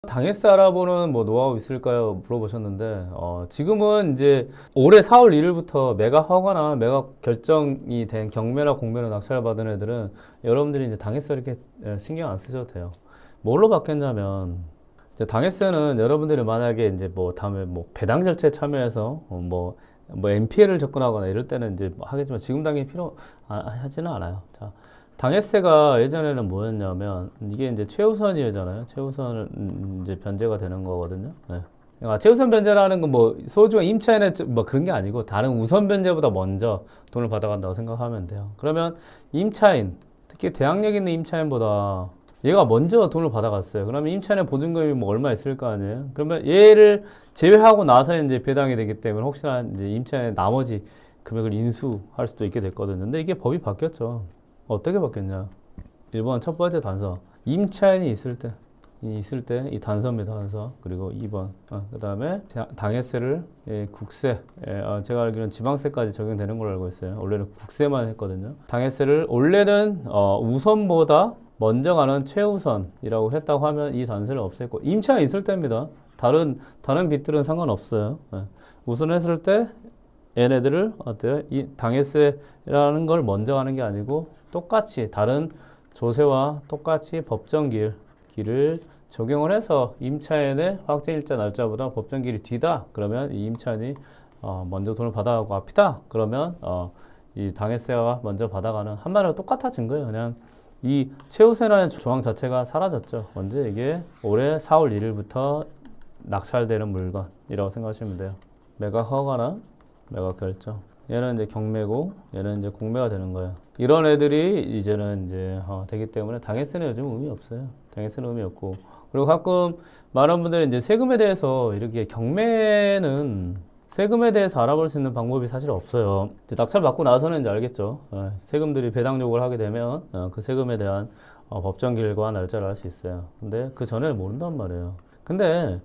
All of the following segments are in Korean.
당해세 알아보는 뭐 노하우 있을까요? 물어보셨는데, 지금은 이제 올해 4월 1일부터 매각 허가나 매각 결정이 된 경매나 공매로 낙찰 받은 애들은 여러분들이 이제 당해세 이렇게 신경 안 쓰셔도 돼요. 뭘로 바뀌었냐면, 이제 당해세는 여러분들이 만약에 이제 뭐 다음에 뭐 배당 절차에 참여해서 뭐 NPL을 접근하거나 이럴 때는 이제 뭐 하겠지만 지금 당연히 하지는 않아요. 자, 당해세가 예전에는 뭐였냐면 이게 이제 최우선이잖아요. 최우선은 이제 변제가 되는 거거든요. 네. 그러니까 최우선 변제라는 건 뭐 소중한 임차인의 뭐 그런 게 아니고 다른 우선 변제보다 먼저 돈을 받아간다고 생각하면 돼요. 그러면 임차인, 특히 대항력 있는 임차인보다 얘가 먼저 돈을 받아갔어요. 그러면 임차인의 보증금이 뭐 얼마 있을 거 아니에요? 그러면 얘를 제외하고 나서 이제 배당이 되기 때문에 혹시나 이제 임차인의 나머지 금액을 인수할 수도 있게 됐거든요. 근데 이게 법이 바뀌었죠. 어떻게 바뀌었냐? 1번 첫 번째 단서. 임차인이 있을 때 이 단서입니다. 단서. 그리고 2번. 그 다음에 당해세를 국세. 제가 알기로는 지방세까지 적용되는 걸로 알고 있어요. 원래는 국세만 했거든요. 당해세를 원래는 우선보다 먼저 가는 최우선이라고 했다고 하면 이 단서를 없앴고 임차인이 있을 때입니다. 다른 빚들은 상관없어요. 우선했을 때 얘네들을 어때요? 이 당해세라는 걸 먼저 가는 게 아니고 똑같이 다른 조세와 똑같이 법정기일을 적용을 해서 임차인의 확정일자 날짜보다 법정기일이 뒤다. 그러면 이 임차인이 먼저 돈을 받아가고 앞이다. 그러면 이 당해세가 먼저 받아가는 한마디로 똑같아진 거예요. 그냥 이 최우선이라는 조항 자체가 사라졌죠. 언제 이게 올해 4월 1일부터 낙찰되는 물건이라고 생각하시면 돼요. 매각 허가나 매각 결정. 얘는 이제 경매고 얘는 이제 공매가 되는 거예요. 이런 애들이 이제는 이제 되기 때문에 당해세는 요즘 의미 없어요. 당해세는 의미 없고 그리고 가끔 많은 분들이 이제 세금에 대해서 이렇게 경매는 세금에 대해서 알아볼 수 있는 방법이 사실 없어요. 이제 낙찰 받고 나서는 이제 알겠죠. 세금들이 배당 요구를 하게 되면 그 세금에 대한 법정기일과 날짜를 알 수 있어요. 근데 그 전에는 모른단 말이에요. 근데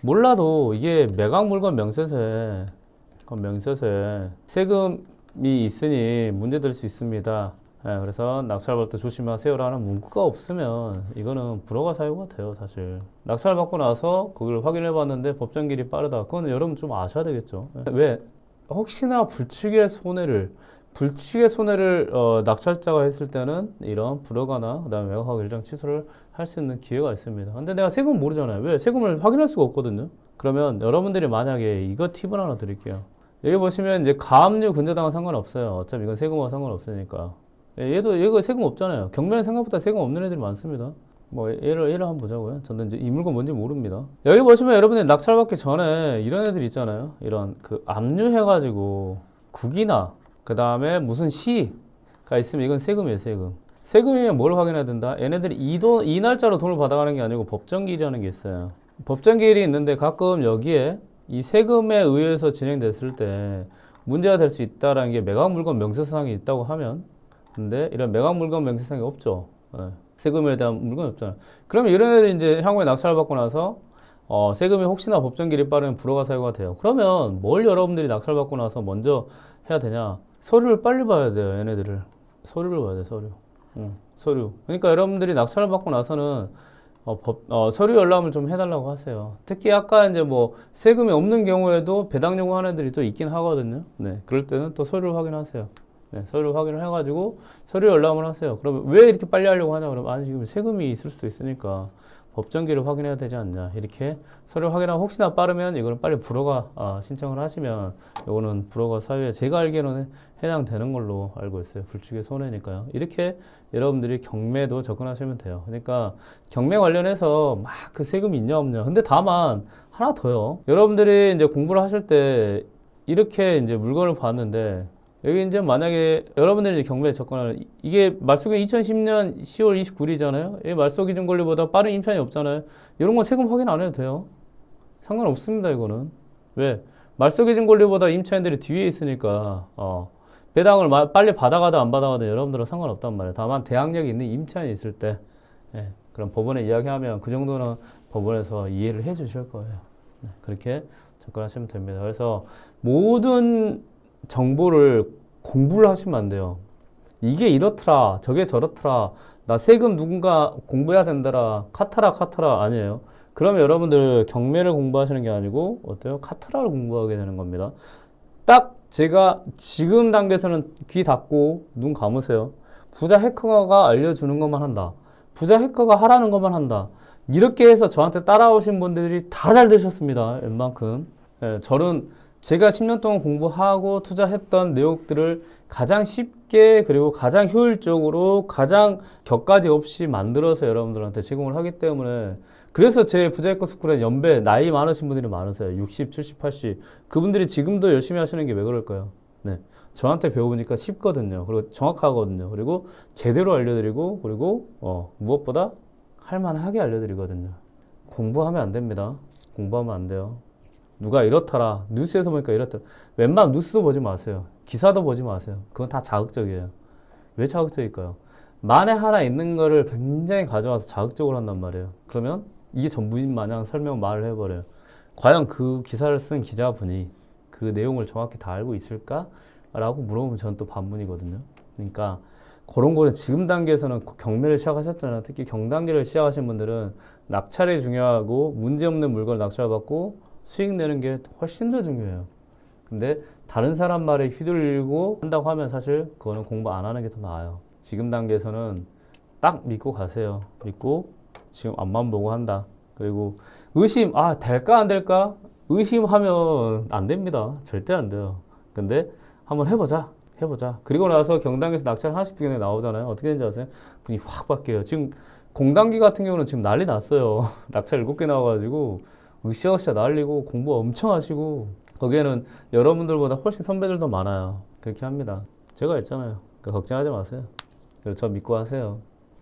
몰라도 이게 매각 물건 명세서에 세금이 있으니 문제될 수 있습니다. 그래서 낙찰받을 때 조심하세요라는 문구가 없으면 이거는 불허가 사유가 돼요, 사실. 낙찰받고 나서 그걸 확인해 봤는데 법정기일이 빠르다. 그건 여러분 좀 아셔야 되겠죠. 왜? 혹시나 불측의 손해를 낙찰자가 했을 때는 이런 불허가나 그다음에 매각 일정 취소를 할 수 있는 기회가 있습니다. 근데 내가 세금 모르잖아요. 왜? 세금을 확인할 수가 없거든요. 그러면 여러분들이 만약에 이거 팁을 하나 드릴게요. 여기 보시면 이제 가압류 근저당은 상관없어요. 어차피 이건 세금과 상관없으니까. 얘가 세금 없잖아요. 경매는 생각보다 세금 없는 애들이 많습니다. 뭐 얘를 한번 보자고요. 저는 이제 이 물건 뭔지 모릅니다. 여기 보시면 여러분들 낙찰받기 전에 이런 애들 있잖아요. 이런 그 압류해가지고 국이나 그 다음에 무슨 시가 있으면 이건 세금이에요. 세금이면 뭘 확인해야 된다? 얘네들이 이 날짜로 돈을 받아가는 게 아니고 법정기일이라는 게 있어요. 법정기일이 있는데 가끔 여기에 이 세금에 의해서 진행됐을 때 문제가 될 수 있다라는 게 매각물건 명세서상이 있다고 하면 근데 이런 매각물건 명세서상이 없죠. 세금에 대한 물건이 없잖아요. 그러면 이런 애들이 이제 향후에 낙찰을 받고 나서 세금이 혹시나 법정기일이 빠르면 불허가 사유가 돼요. 그러면 뭘 여러분들이 낙찰 받고 나서 먼저 해야 되냐? 서류를 빨리 봐야 돼요, 얘네들을. 서류를 봐야 돼, 서류. 그러니까 여러분들이 낙찰을 받고 나서는 서류 열람을 좀 해달라고 하세요. 특히 아까 이제 뭐 세금이 없는 경우에도 배당 요구하는 애들이 또 있긴 하거든요. 네, 그럴 때는 또 서류를 확인하세요. 네, 서류 확인을 해가지고 서류 열람을 하세요. 그러면 왜 이렇게 빨리 하려고 하냐? 그러면 아니 지금 세금이 있을 수도 있으니까 법정기일을 확인해야 되지 않냐? 이렇게 서류 확인하고 혹시나 빠르면 이거는 빨리 불허가 신청을 하시면 이거는 불허가 사유에 제가 알기로는 해당되는 걸로 알고 있어요. 불측의 손해니까요. 이렇게 여러분들이 경매도 접근하시면 돼요. 그러니까 경매 관련해서 막 그 세금이 있냐 없냐. 근데 다만 하나 더요. 여러분들이 이제 공부를 하실 때 이렇게 이제 물건을 봤는데 여기 이제 만약에 여러분들이 경매에 접근하는 이게 말소기준 2010년 10월 29일이잖아요. 이 말소기준 권리보다 빠른 임차인이 없잖아요. 이런 건 세금 확인 안 해도 돼요. 상관없습니다, 이거는. 왜? 말소기준 권리보다 임차인들이 뒤에 있으니까 배당을 빨리 받아가든 안 받아가든 여러분들은 상관없단 말이에요. 다만 대항력이 있는 임차인이 있을 때 그럼 법원에 이야기하면 그 정도는 법원에서 이해를 해 주실 거예요. 그렇게 접근하시면 됩니다. 그래서 모든 정보를 공부를 하시면 안 돼요. 이게 이렇더라, 저게 저렇더라, 나 세금 누군가 공부해야 된다라, 카타라 아니에요. 그러면 여러분들 경매를 공부하시는 게 아니고 어때요? 카타라를 공부하게 되는 겁니다. 딱 제가 지금 단계에서는 귀 닫고 눈 감으세요. 부자 해커가 알려주는 것만 한다. 부자 해커가 하라는 것만 한다. 이렇게 해서 저한테 따라오신 분들이 다 잘 되셨습니다. 웬만큼. 예, 저는 제가 10년 동안 공부하고 투자했던 내용들을 가장 쉽게 그리고 가장 효율적으로 가장 격가지 없이 만들어서 여러분들한테 제공을 하기 때문에 그래서 제 부자유권 스쿨에 연배 나이 많으신 분들이 많으세요. 60, 70, 80 그분들이 지금도 열심히 하시는 게 왜 그럴까요? 네, 저한테 배우니까 쉽거든요. 그리고 정확하거든요. 그리고 제대로 알려드리고 그리고 무엇보다 할만하게 알려드리거든요. 공부하면 안 됩니다. 공부하면 안 돼요. 누가 이렇더라. 뉴스에서 보니까 이렇더라. 웬만하면 뉴스도 보지 마세요. 기사도 보지 마세요. 그건 다 자극적이에요. 왜 자극적일까요? 만에 하나 있는 거를 굉장히 가져와서 자극적으로 한단 말이에요. 그러면 이게 전부인 마냥 설명 말을 해버려요. 과연 그 기사를 쓴 기자분이 그 내용을 정확히 다 알고 있을까? 라고 물어보면 저는 또 반문이거든요. 그러니까 그런 거는 지금 단계에서는 경매를 시작하셨잖아요. 특히 경단기를 시작하신 분들은 낙찰이 중요하고 문제없는 물건을 낙찰받고 수익 내는 게 훨씬 더 중요해요. 근데 다른 사람 말에 휘둘리고 한다고 하면 사실 그거는 공부 안 하는 게 더 나아요. 지금 단계에서는 딱 믿고 가세요. 믿고 지금 앞만 보고 한다. 그리고 의심, 될까 안 될까? 의심하면 안 됩니다. 절대 안 돼요. 근데 한번 해보자. 그리고 나서 경단기에서 낙찰 하나씩 두 개나 나오잖아요. 어떻게 되는지 아세요? 분위기 확 바뀌어요. 지금 공단기 같은 경우는 지금 난리 났어요. 낙찰 7개 나와가지고 으쌰으쌰 날리고 공부 엄청 하시고 거기에는 여러분들보다 훨씬 선배들도 많아요. 그렇게 합니다. 제가 있잖아요. 그러니까 걱정하지 마세요. 그래서 저 믿고 하세요.